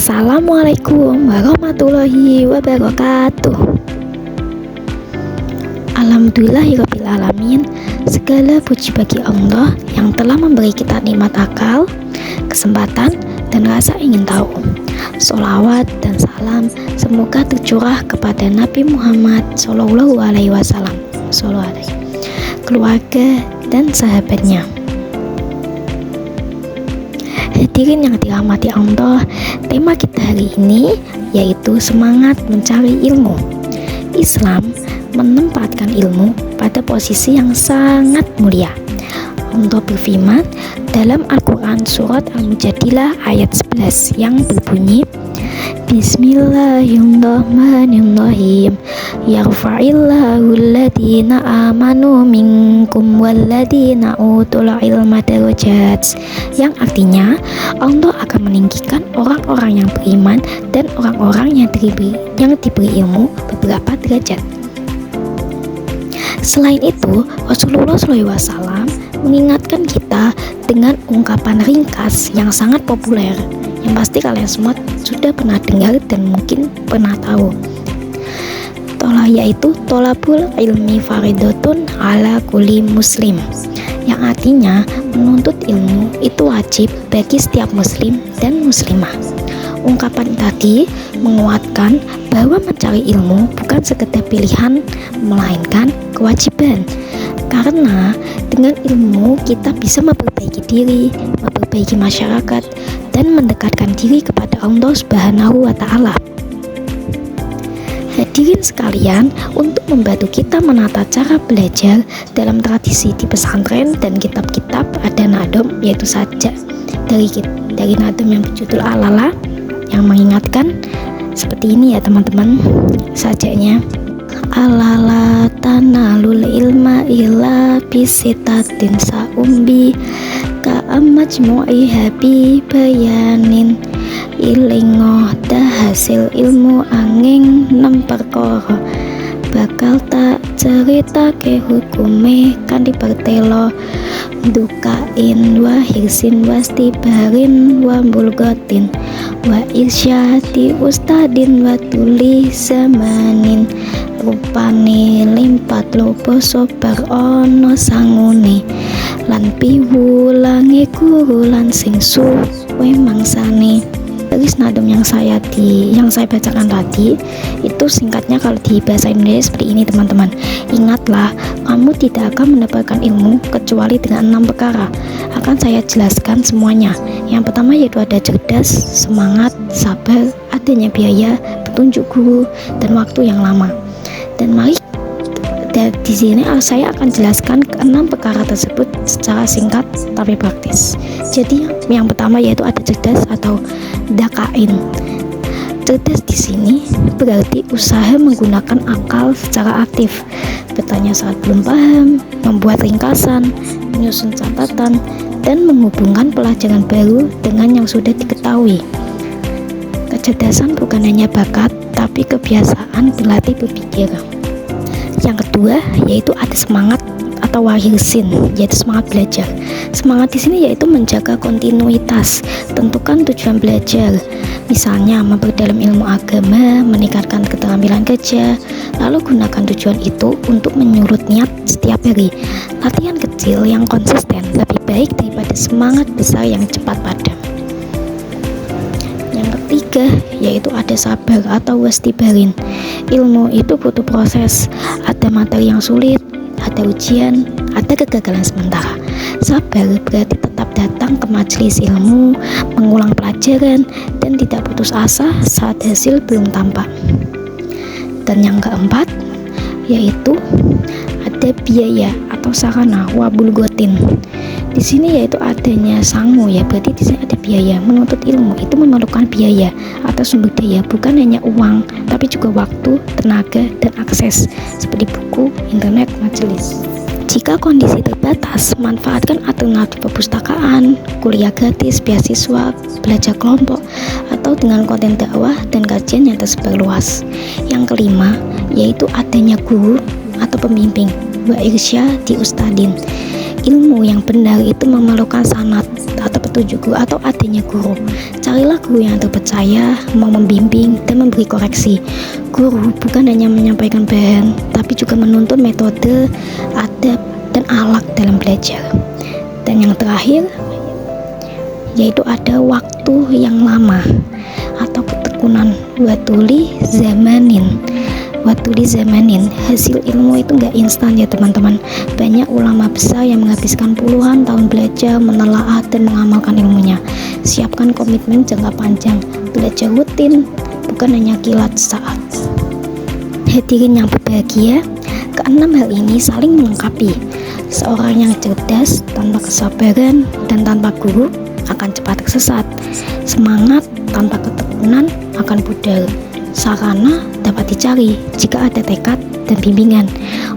Assalamualaikum warahmatullahi wabarakatuh. Alhamdulillahirabbil alamin. Segala puji bagi Allah yang telah memberi kita nikmat akal, kesempatan, dan rasa ingin tahu. Sholawat dan salam semoga tercurah kepada Nabi Muhammad SAW, keluarga dan sahabatnya. Hadirin yang dirahmati Allah, tema kita hari ini yaitu semangat mencari ilmu. Islam menempatkan ilmu pada posisi yang sangat mulia. Allah berfirman dalam Al-Quran surat Al-Mujadilah ayat 11 yang berbunyi, Bismillahirrahmanirrahim. Yarfa'illahu alladhina amanu minkum walladhina utul ilma darajat. Yang artinya Allah akan meninggikan orang-orang yang beriman dan orang-orang yang diberi ilmu beberapa derajat. Selain itu, Rasulullah SAW mengingatkan kita dengan ungkapan ringkas yang sangat populer, yang pasti kalian semua sudah pernah dengar dan mungkin pernah tahu. Yaitu tolabul ilmi faridatun ala kulli muslim, yang artinya menuntut ilmu itu wajib bagi setiap muslim dan muslimah. Ungkapan tadi menguatkan bahwa mencari ilmu bukan sekedar pilihan, melainkan kewajiban. Karena dengan ilmu kita bisa memperbaiki diri, memperbaiki masyarakat, dan mendekatkan diri kepada Allah Subhanahu wa Ta'ala. Hadirin sekalian, untuk membantu kita menata cara belajar dalam tradisi di pesantren dan kitab-kitab ada nadom, yaitu sajak dari nadom yang berjudul Alala, yang mengingatkan seperti ini ya teman-teman sajaknya. Alala tanalul ilma illa bisitatin saumbi ka'amajmu'i habi bayanin ilingoh dah hasil ilmu angin 6 perkara bakal tak cerita ke hukume kan dipertelo dukain wa hirsin wastibarin wa bulgotin wa irsyati ustadin wa tuli zamanin rupane limpat lopo sobar ono sangune lan piwulange guru lan sing suwe mangsane. Tulis nadom yang saya bacakan tadi itu singkatnya kalau di bahasa Indonesia seperti ini teman-teman. Ingatlah, kamu tidak akan mendapatkan ilmu kecuali dengan 6 perkara. Akan saya jelaskan semuanya. Yang pertama yaitu ada cerdas, semangat, sabar, adanya biaya, petunjuk guru, dan waktu yang lama. Dan mari di sini saya akan jelaskan ke-6 perkara tersebut secara singkat tapi praktis. Jadi yang pertama yaitu ada cerdas atau dakain. Cerdas di sini berarti usaha menggunakan akal secara aktif, bertanya saat belum paham, membuat ringkasan, menyusun catatan, dan menghubungkan pelajaran baru dengan yang sudah diketahui. Kecerdasan bukan hanya bakat, tapi kebiasaan berlatih berpikir. Yang kedua yaitu ada semangat atau wahirsin, yaitu semangat belajar. Semangat di sini yaitu menjaga kontinuitas, tentukan tujuan belajar. Misalnya memperdalam ilmu agama, meningkatkan keterampilan kerja, lalu gunakan tujuan itu untuk menyurut niat setiap hari. Latihan kecil yang konsisten lebih baik daripada semangat besar yang cepat padam. Yang ketiga yaitu ada sabar atau wastibarin. Ilmu itu butuh proses, ada materi yang sulit, ada ujian, ada kegagalan sementara. Sabar berarti tetap datang ke majelis ilmu, mengulang pelajaran, dan tidak putus asa saat hasil belum tampak. Dan yang keempat yaitu ada biaya atau sarana wabulgotin. Di sini yaitu adanya sangu ya, berarti di sini ada biaya. Menuntut ilmu itu memerlukan biaya atau sumber daya, bukan hanya uang, tapi juga waktu, tenaga, dan akses seperti buku, internet, majelis. Jika kondisi terbatas, manfaatkan alternatif perpustakaan, kuliah gratis, beasiswa, belajar kelompok, atau dengan konten dakwah dan kajian yang tersebar luas. Yang kelima yaitu adanya guru atau pembimbing, wa irsya di ustadin. Ilmu yang benar itu memerlukan sanad atau atau petunjuk guru atau adanya guru. Carilah guru yang terpercaya, mau membimbing dan memberi koreksi. Guru bukan hanya menyampaikan bahan, tapi juga menuntun metode, adab, dan akhlak dalam belajar. Dan yang terakhir, yaitu ada waktu yang lama atau ketekunan watuli zamanin. Hasil ilmu itu nggak instan ya teman-teman. Banyak ulama besar yang menghabiskan puluhan tahun belajar, menelaah dan mengamalkan ilmunya. Siapkan komitmen jangka panjang, belajar rutin, bukan hanya kilat saat. Hadirin yang berbahagia, keenam hal ini saling melengkapi. Seorang yang cerdas tanpa kesabaran dan tanpa guru akan cepat tersesat. Semangat tanpa ketekunan akan pudar. Sarana dapat dicari jika ada tekad dan bimbingan.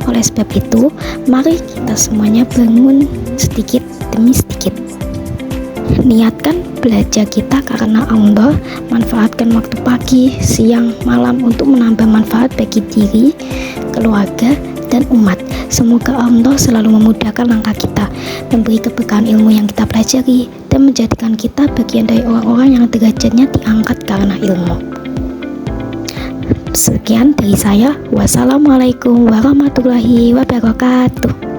Oleh sebab itu, mari kita semuanya bangun sedikit demi sedikit. Niatkan belajar kita karena Allah. Manfaatkan waktu pagi, siang, malam untuk menambah manfaat bagi diri, keluarga, dan umat. Semoga Allah selalu memudahkan langkah kita, memberi keberkahan ilmu yang kita pelajari, dan menjadikan kita bagian dari orang-orang yang derajatnya diangkat karena ilmu. Sekian dari saya. Wassalamualaikum warahmatullahi wabarakatuh.